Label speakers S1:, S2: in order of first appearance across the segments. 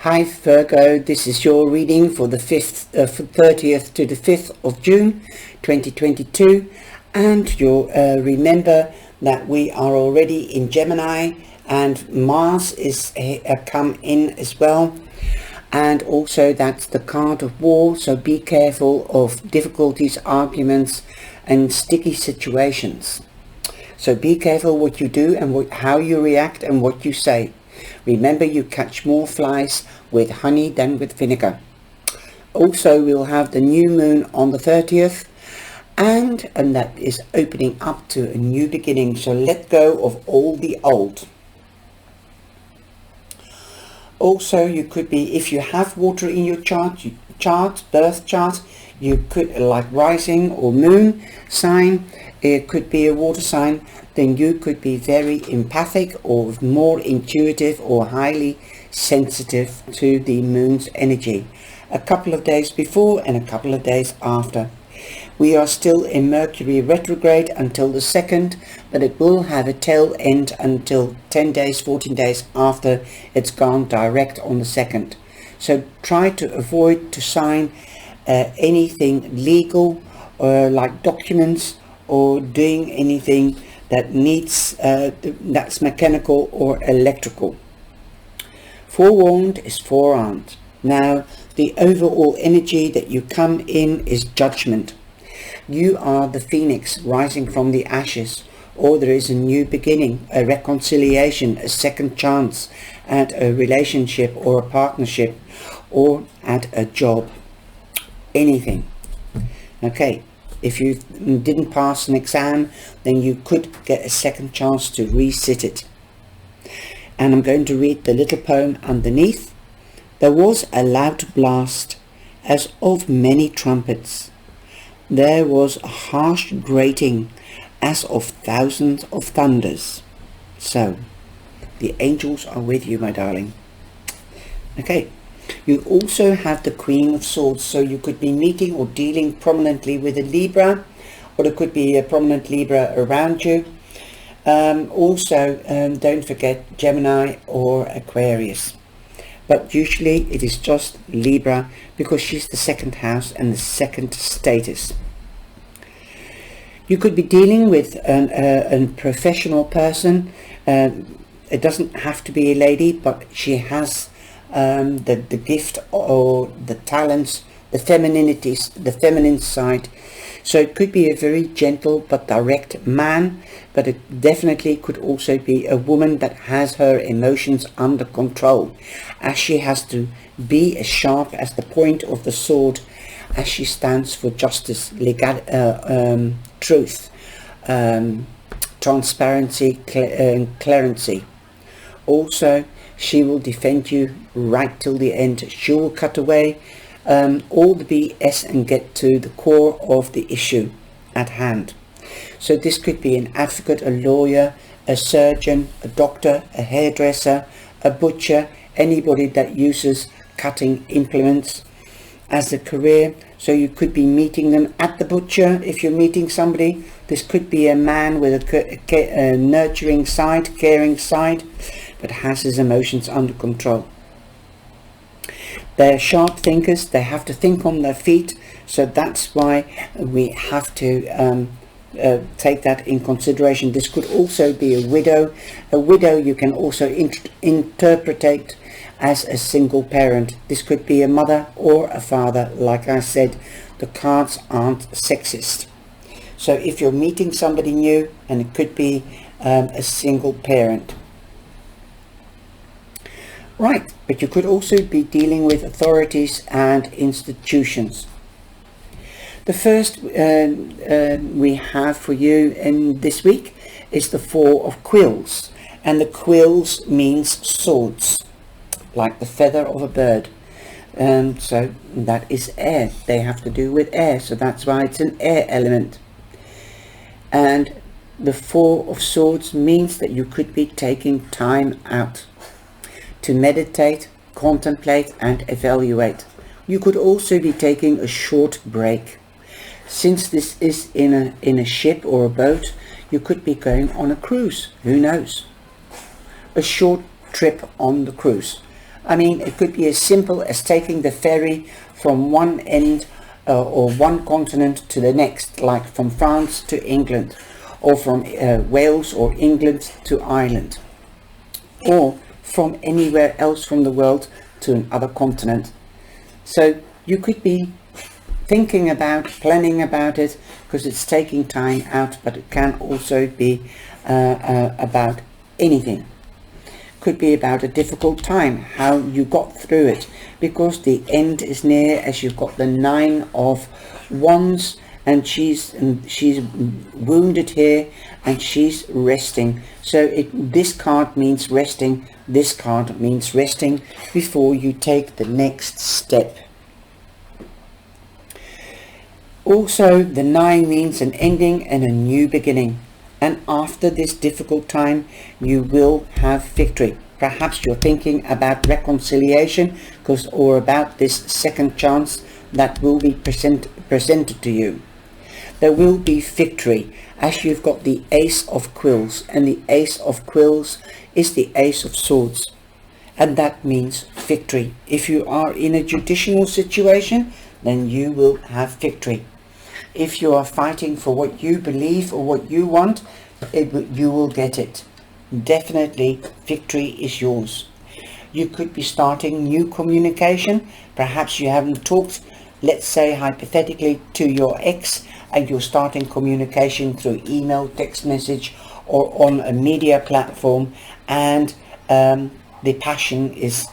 S1: Hi Virgo, this is your reading for the 30th to the 5th of June 2022, and you'll remember that we are already in Gemini and Mars is come in as well, and also that's the card of war, so be careful of difficulties, arguments and sticky situations. So be careful what you do and how you react and what you say. Remember, you catch more flies with honey than with vinegar. Also, we'll have the new moon on the 30th, and that is opening up to a new beginning. So let go of all the old. Also, you could be, if you have water in your birth chart, you could, like rising or moon sign, it could be a water sign, then you could be very empathic or more intuitive or highly sensitive to the moon's energy a couple of days before and a couple of days after. We are still in Mercury retrograde until the 2nd, but it will have a tail end until 10 days, 14 days after it's gone direct on the 2nd. So try to avoid to sign anything legal or like documents or doing anything that needs that's mechanical or electrical. Forewarned is forearmed. Now the overall energy that you come in is judgment. You are the phoenix rising from the ashes, or there is a new beginning, a reconciliation, a second chance at a relationship or a partnership or at a job, anything. Okay, if you didn't pass an exam, then you could get a second chance to resit it. And I'm going to read the little poem underneath. There was a loud blast as of many trumpets. There was a harsh grating as of thousands of thunders. So, the angels are with you, my darling. Okay, you also have the Queen of Swords, so you could be meeting or dealing prominently with a Libra, or there could be a prominent Libra around you. Also, don't forget Gemini or Aquarius. But usually it is just Libra because she's the second house and the second status. You could be dealing with a professional person. It doesn't have to be a lady, but she has the gift or the talents, the feminine side. So it could be a very gentle but direct man, but it definitely could also be a woman that has her emotions under control, as she has to be as sharp as the point of the sword, as she stands for justice, truth, transparency, clarity. Also, she will defend you right till the end. She will cut away all the BS and get to the core of the issue at hand. So this could be an advocate, a lawyer, a surgeon, a doctor, a hairdresser, a butcher, anybody that uses cutting implements as a career. So you could be meeting them at the butcher if you're meeting somebody. This could be a man with a nurturing side, caring side, but has his emotions under control. They're sharp thinkers. They have to think on their feet. So that's why we have to take that in consideration. This could also be a widow. A widow you can also interpret as a single parent. This could be a mother or a father. Like I said, the cards aren't sexist. So if you're meeting somebody new, and it could be a single parent. Right, but you could also be dealing with authorities and institutions. The first we have for you in this week is the Four of Quills, and the quills means swords, like the feather of a bird. So that is air. They have to do with air, so that's why it's an air element. And the Four of Swords means that you could be taking time out to meditate, contemplate and evaluate. You could also be taking a short break. Since this is in a ship or a boat, you could be going on a cruise. Who knows? A short trip on the cruise. I mean, it could be as simple as taking the ferry from one end or one continent to the next, like from France to England, or from Wales or England to Ireland, or from anywhere else from the world to another continent. So you could be thinking about, planning about it, because it's taking time out, but it can also be about anything. Could be about a difficult time, how you got through it, because the end is near, as you've got the 9 of Wands, and she's wounded here, and she's resting. So this card means resting. This card means resting before you take the next step. Also, the 9 means an ending and a new beginning. And after this difficult time, you will have victory. Perhaps you're thinking about reconciliation, or about this second chance that will be presented to you. There will be victory, as you've got the Ace of Quills, and the Ace of Quills is the Ace of Swords, and that means victory. If you are in a judicial situation, then you will have victory. If you are fighting for what you believe or what you want, you will get it. Definitely, victory is yours. You could be starting new communication. Perhaps you haven't talked, let's say hypothetically, to your ex, and you're starting communication through email, text message, or on a media platform, and the passion is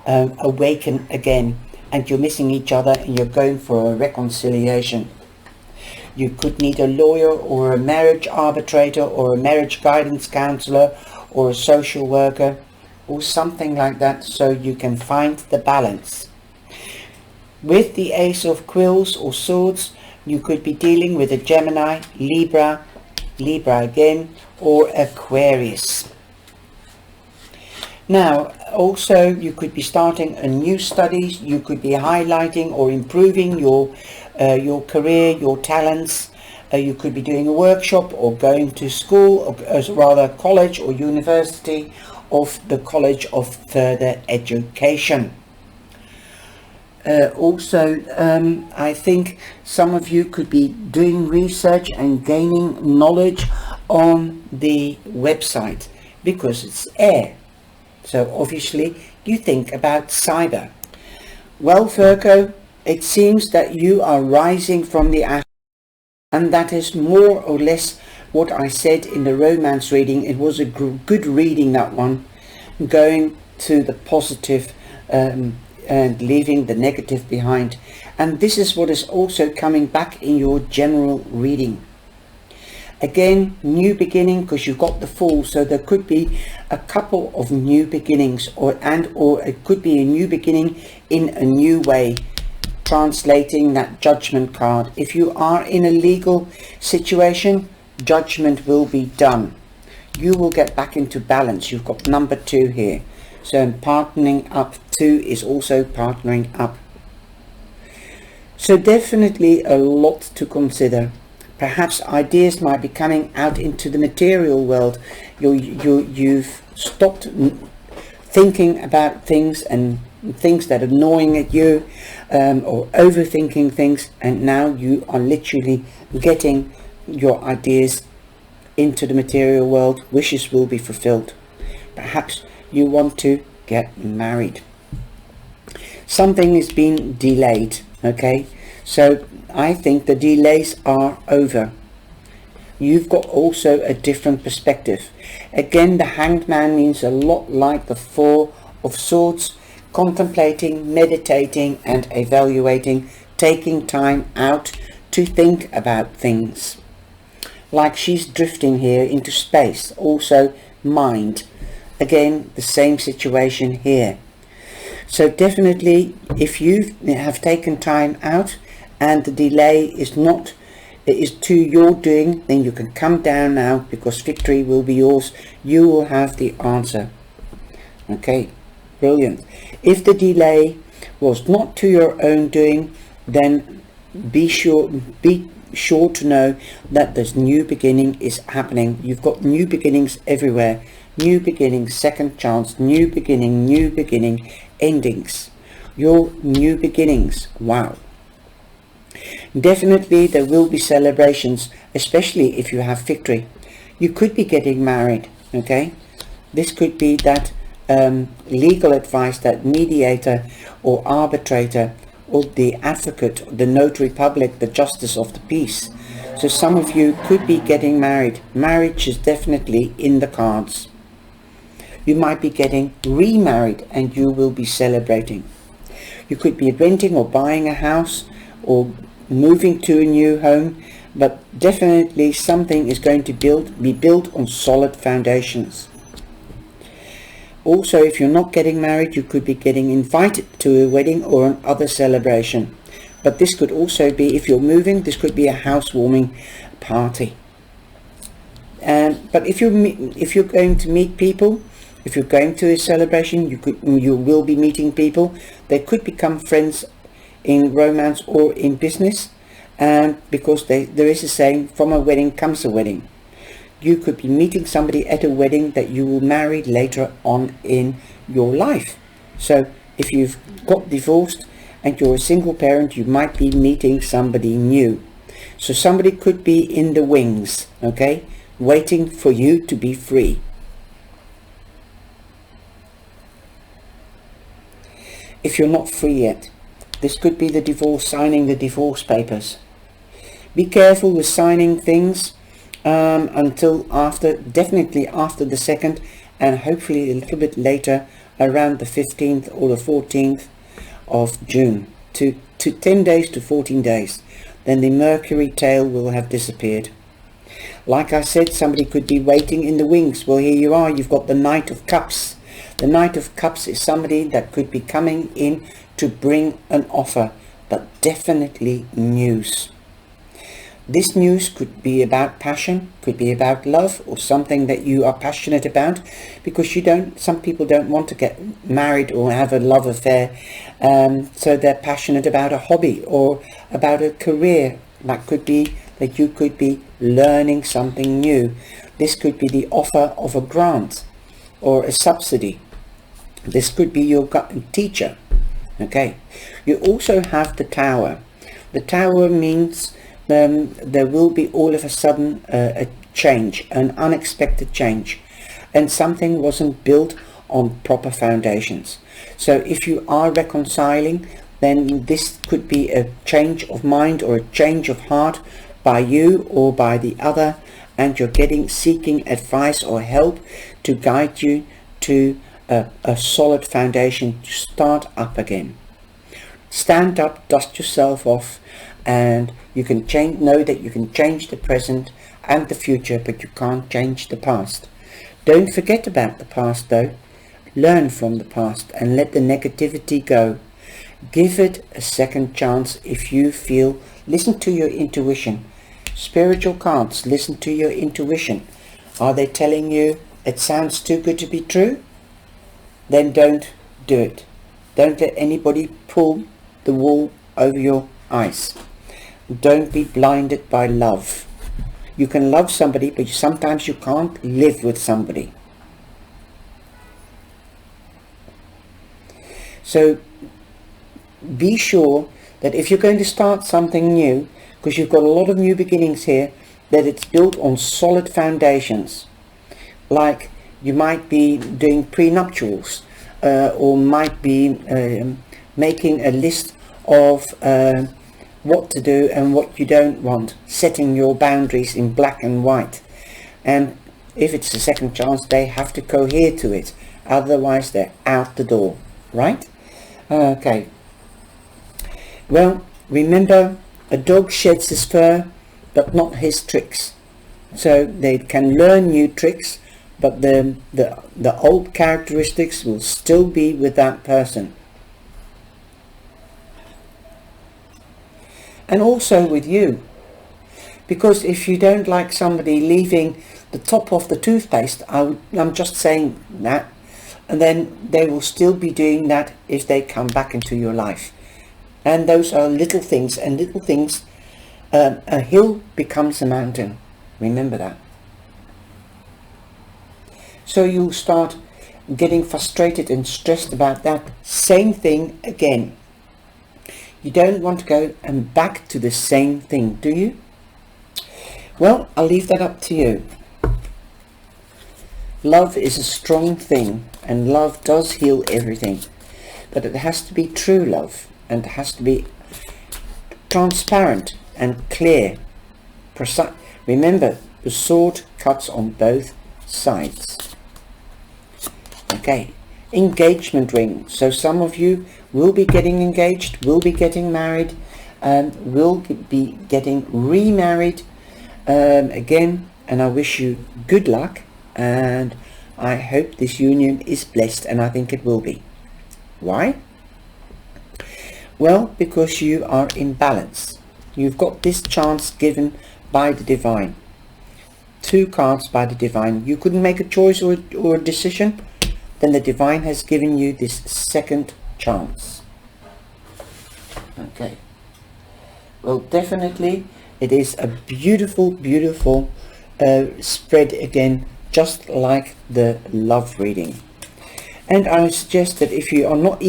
S1: awakened again, and you're missing each other, and you're going for a reconciliation. You could need a lawyer or a marriage arbitrator or a marriage guidance counselor or a social worker or something like that, so you can find the balance. With the Ace of Quills or Swords, you could be dealing with a Gemini, Libra again, or Aquarius. Now, also, you could be starting a new studies. You could be highlighting or improving your career, your talents. You could be doing a workshop or going to school, or rather college or university, of the College of Further Education. Also, I think some of you could be doing research and gaining knowledge on the website, because it's air. So obviously you think about cyber. Well, Virgo, it seems that you are rising from the ashes, and that is more or less what I said in the romance reading. It was a good reading, that one, going to the positive and leaving the negative behind. And this is what is also coming back in your general reading. Again, new beginning, because you've got the Fool, so there could be a couple of new beginnings, or it could be a new beginning in a new way, translating that Judgment card. If you are in a legal situation, judgment will be done. You will get back into balance. You've got number 2 here, so partnering up. 2 is also partnering up. So definitely a lot to consider. Perhaps ideas might be coming out into the material world. You've stopped thinking about things and things that are gnawing at you, or overthinking things, and now you are literally getting your ideas into the material world. Wishes will be fulfilled. Perhaps you want to get married. Something is being delayed, okay? So I think the delays are over. You've got also a different perspective. Again, the Hanged Man means a lot like the 4 of Swords, contemplating, meditating and evaluating, taking time out to think about things. Like she's drifting here into space, also mind. Again, the same situation here. So definitely, if you have taken time out and the delay is to your doing, then you can come down now, because victory will be yours. You will have the answer. Okay, brilliant. If the delay was not to your own doing, then be sure to know that this new beginning is happening. You've got new beginnings everywhere. new beginning, second chance, new beginning, endings. Your new beginnings. Wow. Definitely there will be celebrations, especially if you have victory. You could be getting married, okay? This could be that legal advice, that mediator or arbitrator or the advocate, the notary public, the justice of the peace. So some of you could be getting married. Marriage is definitely in the cards. You might be getting remarried and you will be celebrating. You could be renting or buying a house or moving to a new home, but definitely something is going to be built on solid foundations. Also, if you're not getting married, you could be getting invited to a wedding or another celebration. But this could also be, if you're moving, this could be a housewarming party. But if you're going to meet people, if you're going to a celebration, you will be meeting people. They could become friends in romance or in business, because there is a saying, from a wedding comes a wedding. You could be meeting somebody at a wedding that you will marry later on in your life. So if you've got divorced and you're a single parent, you might be meeting somebody new. So somebody could be in the wings, okay, waiting for you to be free. If you're not free yet, this could be the divorce, signing the divorce papers. Be careful with signing things until definitely after the 2nd, and hopefully a little bit later, around the 15th or the 14th of June, to 10 days to 14 days. Then the Mercury tail will have disappeared. Like I said, somebody could be waiting in the wings. Well, here you are, you've got the Knight of Cups. The Knight of Cups is somebody that could be coming in to bring an offer, but definitely news. This news could be about passion, could be about love, or something that you are passionate about, because some people don't want to get married or have a love affair, so they're passionate about a hobby or about a career. That could be that you could be learning something new. This could be the offer of a grant or a subsidy. This could be your teacher. Okay. You also have the Tower. The Tower means there will be all of a sudden a change, an unexpected change, and something wasn't built on proper foundations. So if you are reconciling, then this could be a change of mind or a change of heart by you or by the other, and you're seeking advice or help to guide you to a solid foundation to start up again. Stand up, dust yourself off, and you can know that you can change the present and the future, but you can't change the past. Don't forget about the past though. Learn from the past and let the negativity go. Give it a second chance if you feel. Listen to your intuition. Spiritual cards, listen to your intuition. Are they telling you it sounds too good to be true? Then don't do it. Don't let anybody pull the wool over your eyes. Don't be blinded by love. You can love somebody, but sometimes you can't live with somebody. So be sure that if you're going to start something new, because you've got a lot of new beginnings here, that it's built on solid foundations. Like you might be doing prenuptials, or might be making a list of what to do and what you don't want, setting your boundaries in black and white. And if it's a second chance, they have to cohere to it, otherwise they're out the door, right? Okay. Well, remember, a dog sheds his fur, but not his tricks. So they can learn new tricks, but the old characteristics will still be with that person. And also with you, because if you don't like somebody leaving the top of the toothpaste, I'm just saying that, and then they will still be doing that if they come back into your life. And those are little things, and little things, a hill becomes a mountain. Remember that. So you'll start getting frustrated and stressed about that same thing again. You don't want to go and back to the same thing, do you? Well, I'll leave that up to you. Love is a strong thing, and love does heal everything. But it has to be true love, and it has to be transparent and clear. Remember, the sword cuts on both sides. Okay, engagement ring. So some of you will be getting engaged, will be getting married, will be getting remarried again, and I wish you good luck, and I hope this union is blessed, and I think it will be. Why? Well, because you are in balance. You've got this chance given by the divine. 2 cards by the divine. You couldn't make a choice or a decision, then the divine has given you this second chance. Okay. Well, definitely it is a beautiful, beautiful spread again, just like the love reading. And I suggest that if you are not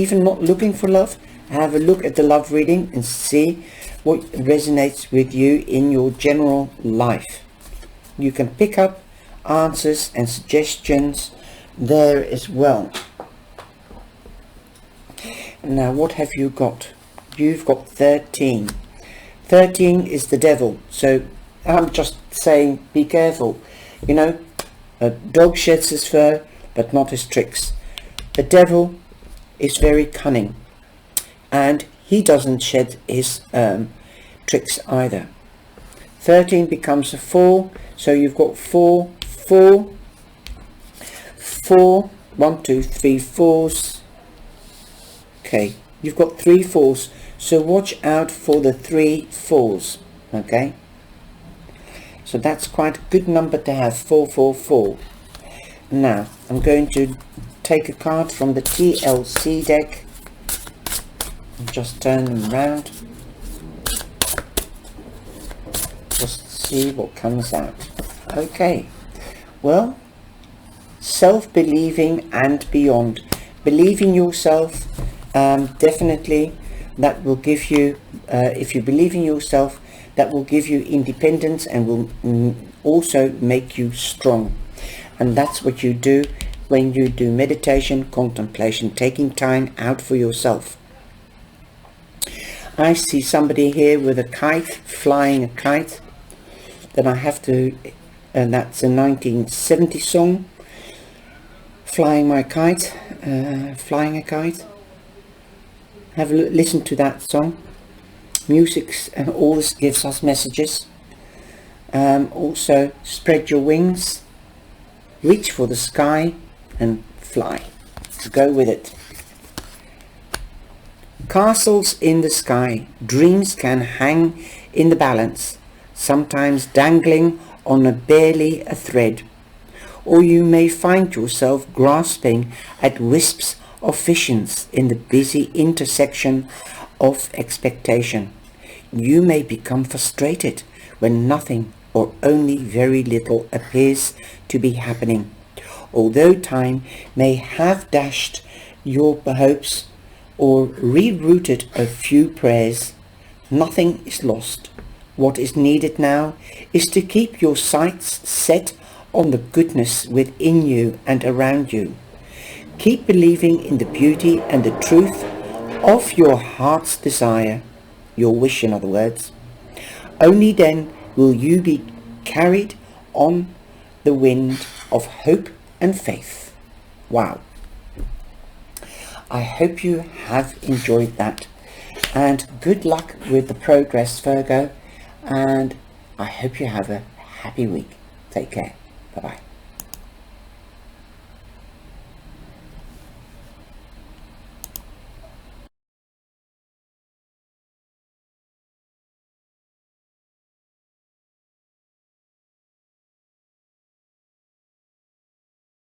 S1: looking for love, have a look at the love reading and see what resonates with you in your general life. You can pick up answers and suggestions there as well. Now, what have you got? You've got 13. 13 is the devil. So I'm just saying, be careful. You know, a dog sheds his fur, but not his tricks. The devil is very cunning, and he doesn't shed his tricks either. 13 becomes a 4, so you've got 4, 4, 4, 1, 2, 3 4s. Okay, you've got 3 4s, so watch out for the 3 4s. Okay, so that's quite a good number to have, 4, 4, 4. Now I'm going to take a card from the TLC deck and just turn them around. Just see what comes out. Okay, well, self-believing and beyond. Believe in yourself, definitely that will give you, if you believe in yourself, that will give you independence and will also make you strong. And that's what you do when you do meditation, contemplation, taking time out for yourself. I see somebody here with a kite, flying a kite. Then I have to, and that's a 1970 song, Flying My Kite, Flying a Kite. Have a listen to that song. Music and all this gives us messages. Also, spread your wings, reach for the sky and fly. Go with it. Castles in the sky. Dreams can hang in the balance, sometimes dangling on barely a thread. Or you may find yourself grasping at wisps of visions in the busy intersection of expectation. You may become frustrated when nothing or only very little appears to be happening. Although time may have dashed your hopes or rerouted a few prayers, nothing is lost. What is needed now is to keep your sights set on the goodness within you and around you. Keep believing in the beauty and the truth of your heart's desire, your wish in other words. Only then will you be carried on the wind of hope and faith. Wow. I hope you have enjoyed that, and good luck with the progress, Virgo, and I hope you have a happy week. Take care. Bye-bye.